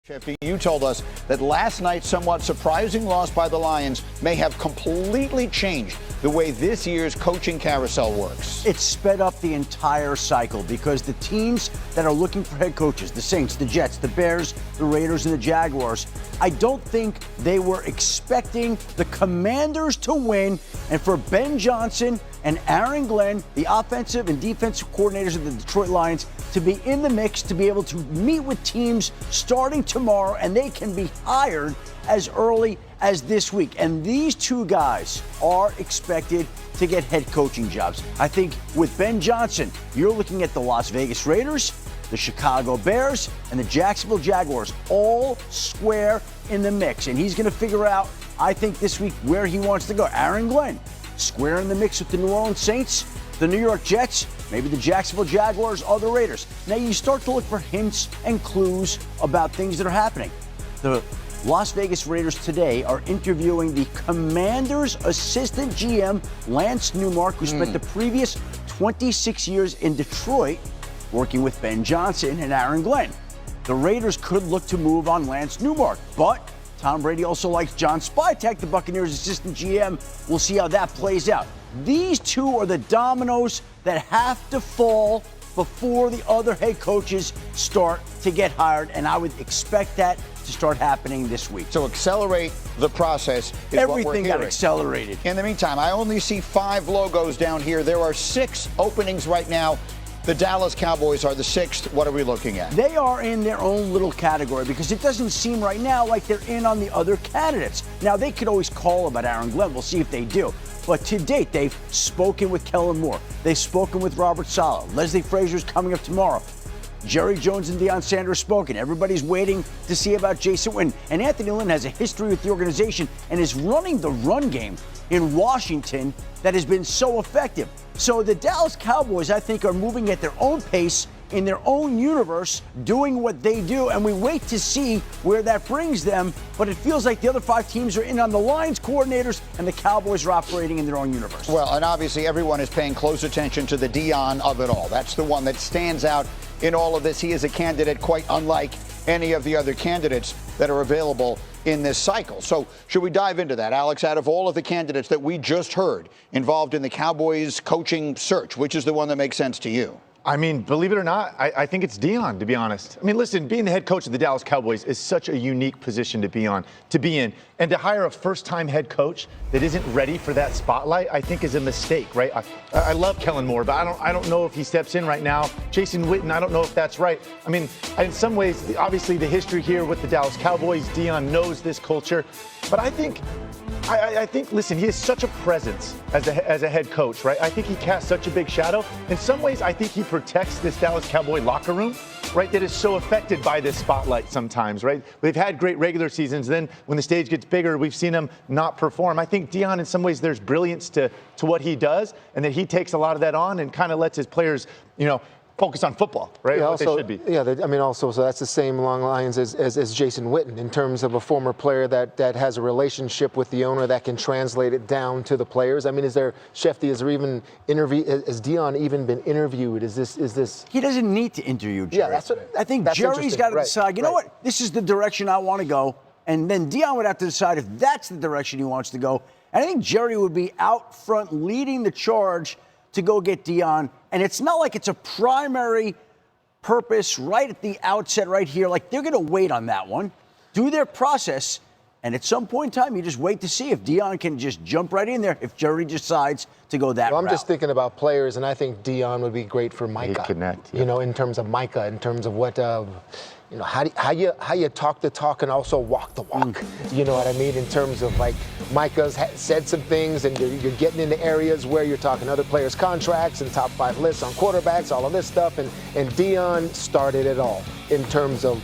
Schefter, you told us that last night's somewhat surprising loss by the Lions may have completely changed the way this year's coaching carousel works. It's sped up the entire cycle because the teams that are looking for head coaches, the Saints, the Jets, the Bears, the Raiders, and the Jaguars, I don't think they were expecting the Commanders to win, and for Ben Johnson and Aaron Glenn, the offensive and defensive coordinators of the Detroit Lions, to be in the mix, to be able to meet with teams starting tomorrow, and they can be hired as early as this week. And these two guys are expected to get head coaching jobs. I think with Ben Johnson, you're looking at the Las Vegas Raiders, the Chicago Bears, and the Jacksonville Jaguars all square in the mix. And he's going to figure out, I think, this week where he wants to go. Aaron Glenn, square in the mix with the New Orleans Saints, the New York Jets, maybe the Jacksonville Jaguars or the Raiders. Now you start to look for hints and clues about things that are happening. The Las Vegas Raiders today are interviewing the Commanders' assistant GM, Lance Newmark, who spent the previous 26 years in Detroit working with Ben Johnson and Aaron Glenn. The Raiders could look to move on Lance Newmark, but Tom Brady also likes John Spytek, the Buccaneers' assistant GM. We'll see how that plays out. These two are the dominoes that have to fall before the other head coaches start to get hired, and I would expect that to start happening this week. So accelerate the process is Everything what we're hearing. got accelerated. In the meantime, I only see 5 logos down here. There are 6 openings right now. The Dallas Cowboys are the 6th. What are we looking at? They are in their own little category because it doesn't seem right now like they're in on the other candidates. Now, they could always call about Aaron Glenn. We'll see if they do. But to date, they've spoken with Kellen Moore. They've spoken with Robert Saleh. Leslie Frazier's coming up tomorrow. Jerry Jones and Deion Sanders spoken. Everybody's waiting to see about Jason Witten. And Anthony Lynn has a history with the organization and is running the run game in Washington that has been so effective. So the Dallas Cowboys, I think, are moving at their own pace in their own universe, doing what they do, and we wait to see where that brings them. But it feels like the other 5 teams are in on the Lions coordinators, and the Cowboys are operating in their own universe. Well, and obviously everyone is paying close attention to the Deion of it all. That's the one that stands out in all of this. He is a candidate quite unlike any of the other candidates that are available in this cycle. So should we dive into that? Alex, out of all of the candidates that we just heard involved in the Cowboys coaching search, which is the one that makes sense to you? I mean, believe it or not, I think it's Deion, to be honest. I mean, listen, being the head coach of the Dallas Cowboys is such a unique position to be in. And to hire a first-time head coach that isn't ready for that spotlight, I think is a mistake, right? I love Kellen Moore, but I don't know if he steps in right now. Jason Witten, I don't know if that's right. I mean, in some ways, obviously the history here with the Dallas Cowboys, Deion knows this culture. But I think, listen, he has such a presence as a head coach, right? I think he casts such a big shadow. In some ways, I think he protects this Dallas Cowboy locker room, right, that is so affected by this spotlight sometimes, right? They've had great regular seasons. Then when the stage gets bigger, we've seen him not perform. I think Deion, in some ways, there's brilliance to what he does, and that he takes a lot of that on and kind of lets his players, focus on football, right? Yeah, what they should be. Yeah, so that's the same along lines as Jason Witten in terms of a former player that has a relationship with the owner that can translate it down to the players. I mean, has Deion even been interviewed? Is this? He doesn't need to interview Jerry. Yeah, that's what I think Jerry's got to decide, you know what, this is the direction I want to go. And then Deion would have to decide if that's the direction he wants to go. And I think Jerry would be out front leading the charge to go get Deion. And it's not like it's a primary purpose right at the outset right here. Like, they're going to wait on that one, do their process, and at some point in time, you just wait to see if Deion can just jump right in there if Jerry decides to go that route. I'm just thinking about players, and I think Deion would be great for Micah. He'd connect, yeah. In terms of Micah, in terms of what, how you talk the talk and also walk the walk. You know what I mean? In terms of, like, Micah's said some things, and you're getting into areas where you're talking other players' contracts and top 5 lists on quarterbacks, all of this stuff, and Deion started it all in terms of,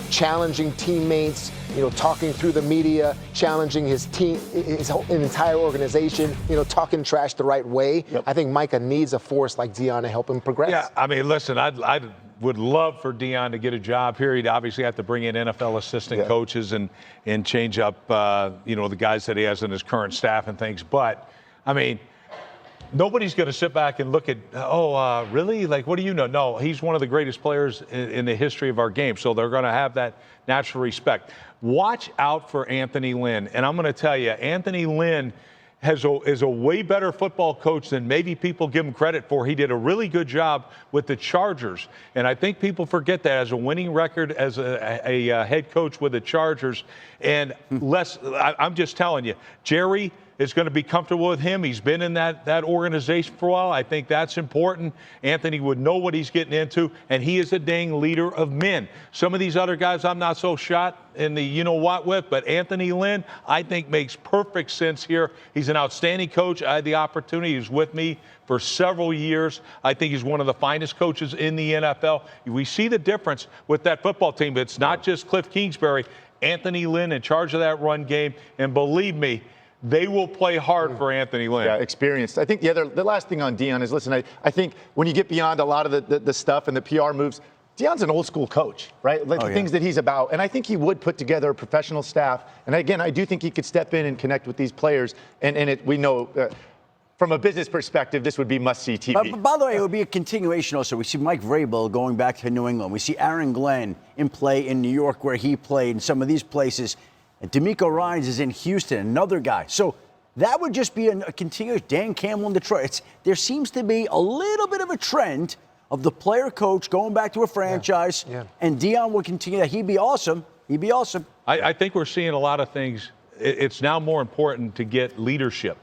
challenging teammates, talking through the media, challenging his team, his entire organization, talking trash the right way. Yep. I think Micah needs a force like Deion to help him progress. Yeah, I mean, listen, I would love for Deion to get a job here. He'd obviously have to bring in NFL assistant coaches and change up, the guys that he has in his current staff and things. But, I mean, nobody's going to sit back and look at, really? Like, what do you know? No, he's one of the greatest players in the history of our game. So they're going to have that natural respect. Watch out for Anthony Lynn. And I'm going to tell you, Anthony Lynn is a way better football coach than maybe people give him credit for. He did a really good job with the Chargers. And I think people forget that as a winning record as a head coach with the Chargers. And I'm just telling you, Jerry is going to be comfortable with him. He's been in that organization for a while. I think that's important. Anthony would know what he's getting into, and he is a dang leader of men. Some of these other guys I'm not so shot in the you-know-what with, but Anthony Lynn, I think, makes perfect sense here. He's an outstanding coach. I had the opportunity. He was with me for several years. I think he's one of the finest coaches in the NFL. We see the difference with that football team. It's not just Cliff Kingsbury. Anthony Lynn in charge of that run game, and believe me, they will play hard for Anthony Lynn. Yeah, experienced. I think the last thing on Deion is, listen, I think when you get beyond a lot of the stuff and the PR moves, Deion's an old school coach, right? Like the things that he's about. And I think he would put together a professional staff. And again, I do think he could step in and connect with these players. And we know from a business perspective, this would be must-see TV. But by the way, it would be a continuation also. We see Mike Vrabel going back to New England. We see Aaron Glenn in play in New York where he played in some of these places. And D'Amico Ryans is in Houston, another guy. So that would just be a continuous. Dan Campbell in Detroit. There seems to be a little bit of a trend of the player coach going back to a franchise. Yeah. And Deion will continue that. He'd be awesome. He'd be awesome. I think we're seeing a lot of things. It's now more important to get leadership.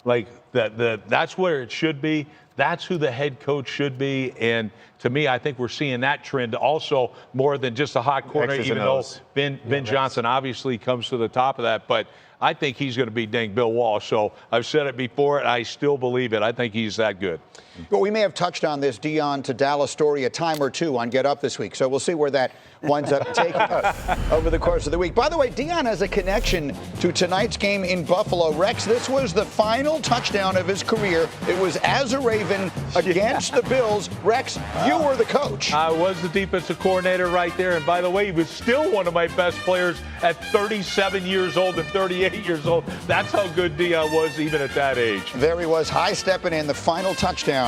Like that's where it should be. That's who the head coach should be. And to me, I think we're seeing that trend also more than just a hot corner, even though Ben Johnson obviously comes to the top of that. But I think he's going to be dang Bill Walsh. So I've said it before, and I still believe it. I think he's that good. Well, we may have touched on this Deion to Dallas story a time or two on Get Up this week, so we'll see where that winds up taking us over the course of the week. By the way, Deion has a connection to tonight's game in Buffalo. Rex, this was the final touchdown of his career. It was as a Raven against the Bills. Rex, you were the coach. I was the defensive coordinator right there, and by the way, he was still one of my best players at 37 years old and 38 years old. That's how good Deion was even at that age. There he was, high-stepping in the final touchdown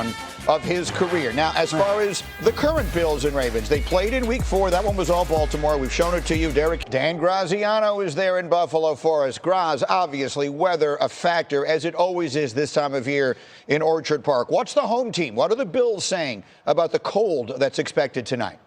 of his career. Now, as far as the current Bills and Ravens, they played in Week 4. That one was all Baltimore. We've shown it to you. Dan Graziano is there in Buffalo for us. Graz, obviously, weather a factor, as it always is this time of year in Orchard Park. What's the home team? What are the Bills saying about the cold that's expected tonight?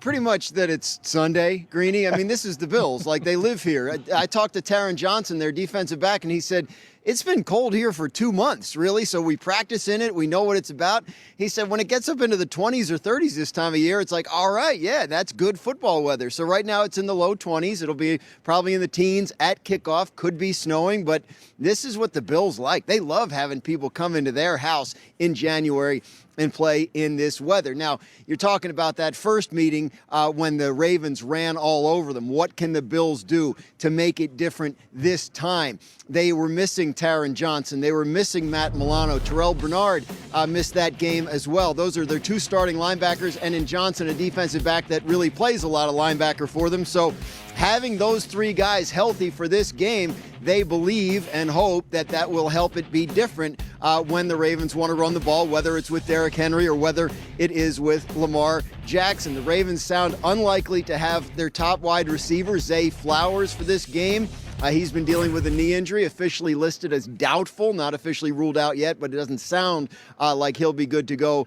Pretty much that it's Sunday, Greeny. I mean, this is the Bills. Like, they live here. I talked to Taron Johnson, their defensive back, and he said, it's been cold here for 2 months, really, so we practice in it. We know what it's about. He said when it gets up into the 20s or 30s this time of year, it's like, all right, yeah, that's good football weather. So right now it's in the low 20s. It'll be probably in the teens at kickoff. Could be snowing, but this is what the Bills like. They love having people come into their house in January and play in this weather. Now, you're talking about that first meeting when the Ravens ran all over them. What can the Bills do to make it different this time? They were missing Taron Johnson. They were missing Matt Milano. Terrell Bernard missed that game as well. Those are their two starting linebackers, and in Johnson, a defensive back that really plays a lot of linebacker for them. So having those three guys healthy for this game, they believe and hope that that will help it be different when the Ravens want to run the ball, whether it's with Derrick Henry or whether it is with Lamar Jackson. The Ravens sound unlikely to have their top wide receiver, Zay Flowers, for this game. He's been dealing with a knee injury, officially listed as doubtful, not officially ruled out yet, but it doesn't sound like he'll be good to go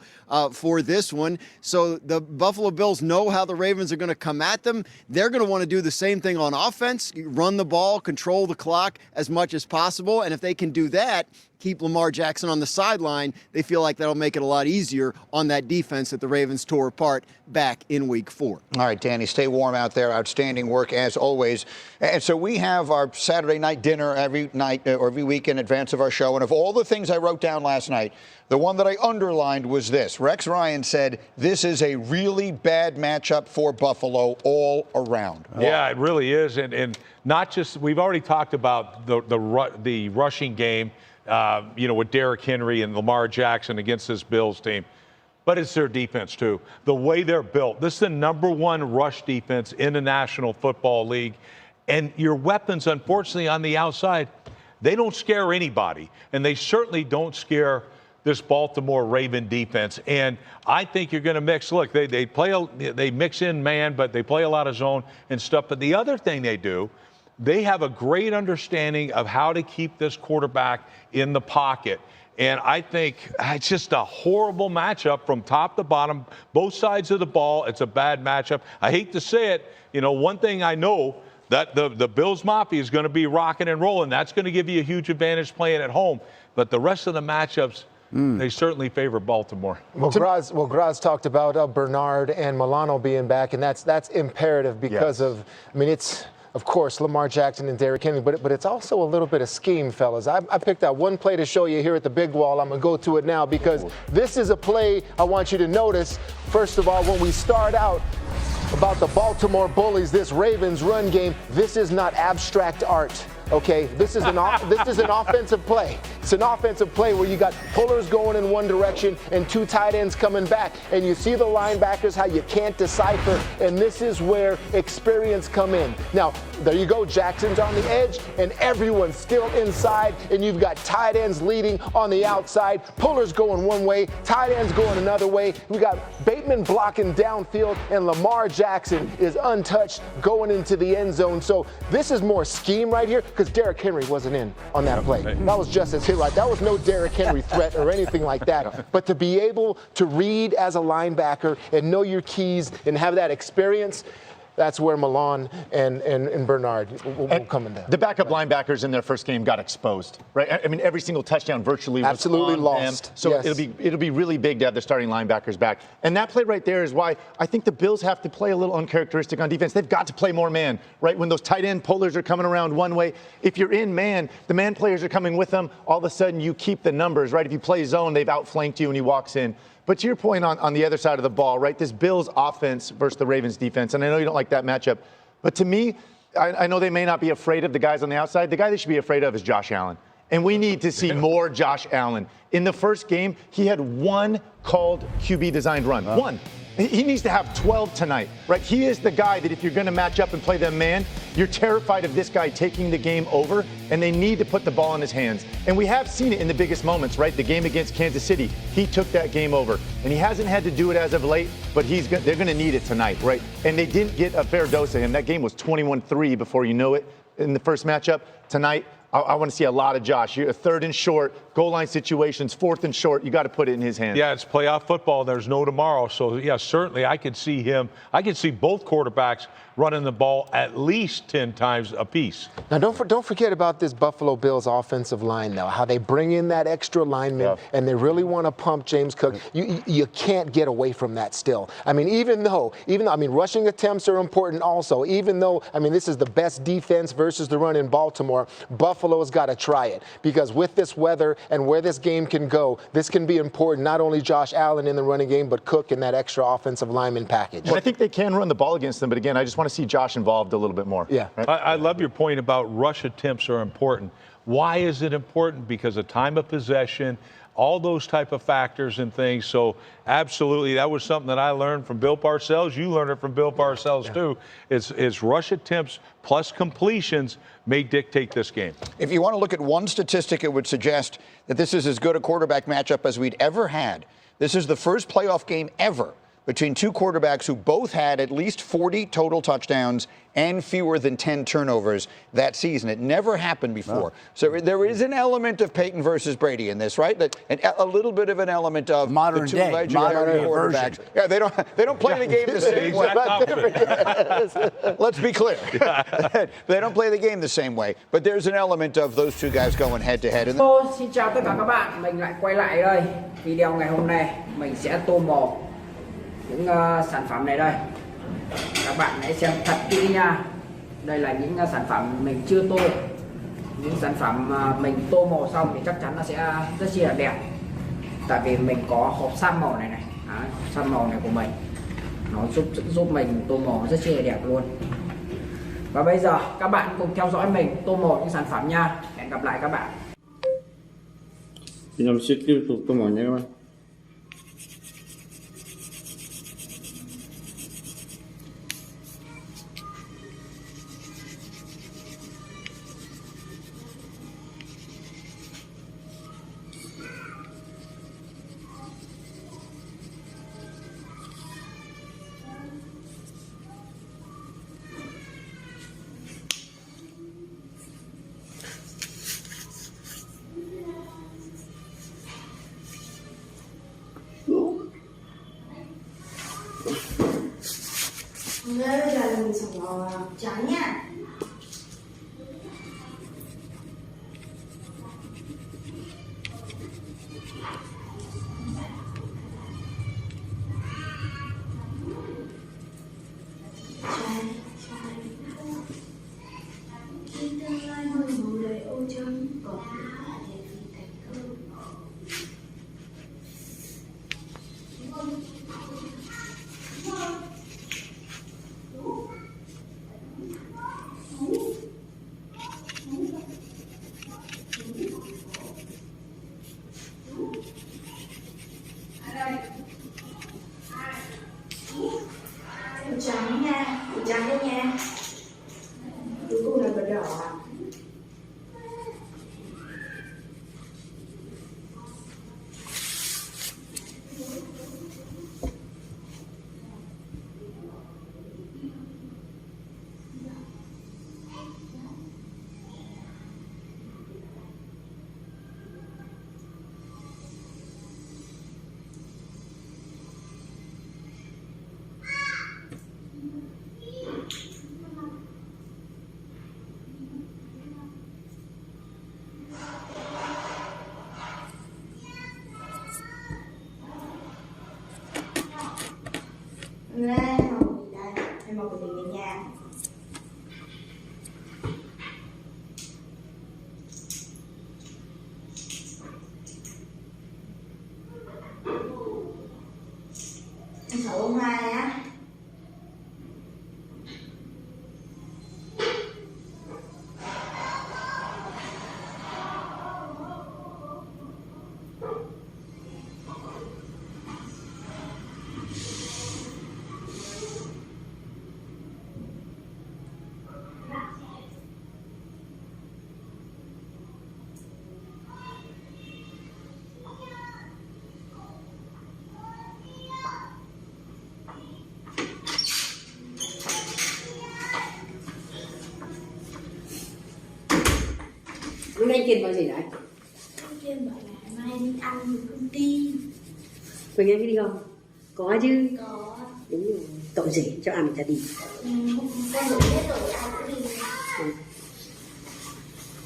for this one. So the Buffalo Bills know how the Ravens are going to come at them. They're going to want to do the same thing on offense, run the ball, control the clock as much as possible. And if they can do that, keep Lamar Jackson on the sideline, they feel like that'll make it a lot easier on that defense that the Ravens tore apart back in Week 4. All right, Danny, stay warm out there. Outstanding work as always. And so we have our Saturday night dinner every night or every week in advance of our show. And of all the things I wrote down last night, the one that I underlined was this. Rex Ryan said this is a really bad matchup for Buffalo all around. Yeah, it really is. And not just, we've already talked about the rushing game, with Derrick Henry and Lamar Jackson against this Bills team. But it's their defense, too. The way they're built. This is the #1 rush defense in the National Football League. And your weapons, unfortunately, on the outside, They don't scare anybody, and they certainly don't scare this Baltimore Raven defense. And I think you're going to mix. Look, they mix in man, but they play a lot of zone and stuff. But the other thing they do, they have a great understanding of how to keep this quarterback in the pocket. And I think it's just a horrible matchup from top to bottom, both sides of the ball. It's a bad matchup. I hate to say it. You know, one thing I know, that the Bills Mafia is going to be rocking and rolling. That's going to give you a huge advantage playing at home. But the rest of the matchups, they certainly favor Baltimore. Well, Graz talked about Bernard and Milano being back, and that's imperative because of, I mean, it's, of course, Lamar Jackson and Derrick Henry, but it's also a little bit of scheme, fellas. I picked out one play to show you here at the big wall. I'm going to go to it now because this is a play I want you to notice. First of all, when we start out about the Baltimore Bullies, this Ravens run game, this is not abstract art. Okay, this is an offensive play. It's an offensive play where you got pullers going in one direction and two tight ends coming back, and you see the linebackers how you can't decipher, and this is where experience come in. Now, there you go, Jackson's on the edge, and everyone's still inside, and you've got tight ends leading on the outside, pullers going one way, tight ends going another way. We got Bateman blocking downfield, and Lamar Jackson is untouched going into the end zone. So this is more scheme right here, because Derrick Henry wasn't in on that play. That was just his hit right. That was no Derrick Henry threat or anything like that. But to be able to read as a linebacker and know your keys and have that experience, that's where Milan and Bernard will come in there. The backup linebackers in their first game got exposed, right? I mean, every single touchdown virtually was absolutely on lost. them. So yes. it'll be really big to have the starting linebackers back. And that play right there is why I think the Bills have to play a little uncharacteristic on defense. They've got to play more man, right? When those tight end pullers are coming around one way, if you're in man, the man players are coming with them. All of a sudden, you keep the numbers, right? If you play zone, they've outflanked you and he walks in. But to your point on the other side of the ball, right, this Bills offense versus the Ravens defense, and I know you don't like that matchup, but to me, I know they may not be afraid of the guys on the outside. The guy they should be afraid of is Josh Allen. And we need to see more Josh Allen. In the first game, he had one called QB designed run. One. He needs to have 12 tonight, right? He is the guy that if you're going to match up and play them man, you're terrified of this guy taking the game over, and they need to put the ball in his hands. And we have seen it in the biggest moments, right? The game against Kansas City, he took that game over. And he hasn't had to do it as of late, but they're going to need it tonight, right? And they didn't get a fair dose of him. That game was 21-3 before you know it in the first matchup. Tonight, I want to see a lot of Josh. You're a third and short, goal line situations, fourth and short. You got to put it in his hands. Yeah, it's playoff football. There's no tomorrow. So, yeah, certainly I could see him. I could see both quarterbacks running the ball at least 10 times apiece. Now, don't forget about this Buffalo Bills offensive line, though, how they bring in that extra lineman, and they really want to pump James Cook. You can't get away from that still. I mean, even though, rushing attempts are important also, even though, this is the best defense versus the run in Baltimore, Buffalo's got to try it, because with this weather and where this game can go, this can be important, not only Josh Allen in the running game, but Cook in that extra offensive lineman package. And I think they can run the ball against them, but again, I just want to see Josh involved a little bit more. Yeah. Right? I love your point about rush attempts are important. Why is it important? Because of time of possession, all those type of factors and things. So absolutely, that was something that I learned from Bill Parcells. You learned it from Bill Parcells too. It's rush attempts plus completions may dictate this game. If you want to look at one statistic, it would suggest that this is as good a quarterback matchup as we'd ever had. This is the first playoff game ever between two quarterbacks who both had at least 40 total touchdowns and fewer than 10 turnovers that season. It never happened before. So there is an element of Peyton versus Brady in this, right? A little bit of an element of modern the two day, legendary modern quarterbacks. version. Yeah, they don't play the game the same way. Let's be clear. They don't play the game the same way. But there's an element of those two guys going head to head. Xin chào tất cả các bạn. Mình lại quay lại đây. Video ngày hôm nay mình sẽ tô màu những sản phẩm này đây. Các bạn hãy xem thật kỹ nha. Đây là những sản phẩm mình chưa tô. Những sản phẩm mình tô màu xong thì chắc chắn nó sẽ rất chi là đẹp. Tại vì mình có hộp sam màu này. Đấy, sam màu này của mình. Nó giúp mình tô màu rất chi là đẹp luôn. Và bây giờ các bạn cùng theo dõi mình tô màu những sản phẩm nha. Hẹn gặp lại các bạn. Mình sẽ tiếp tục tô màu nha các bạn. Bây giờ là mình xào bò trắng nha. Khi tương lai mơ hồ đầy ô trắng còn lại để vì thành công. Màu trắng nha, màu trắng đây nha. Cuối cùng là màu đỏ ạ. Đây, màu của mình đây. Đây màu của mình đây nha. Em thử bông hoa nhá. Lúc nãy anh Kiên bảo gì đấy? Anh kia bảo là mai đi ăn ở công ty. Quỳnh Anh có đi không? Có chứ. Có. Đúng rồi. Tội gì cho ăn chả đi. Con được biết rồi ai cũng đi. Ừ.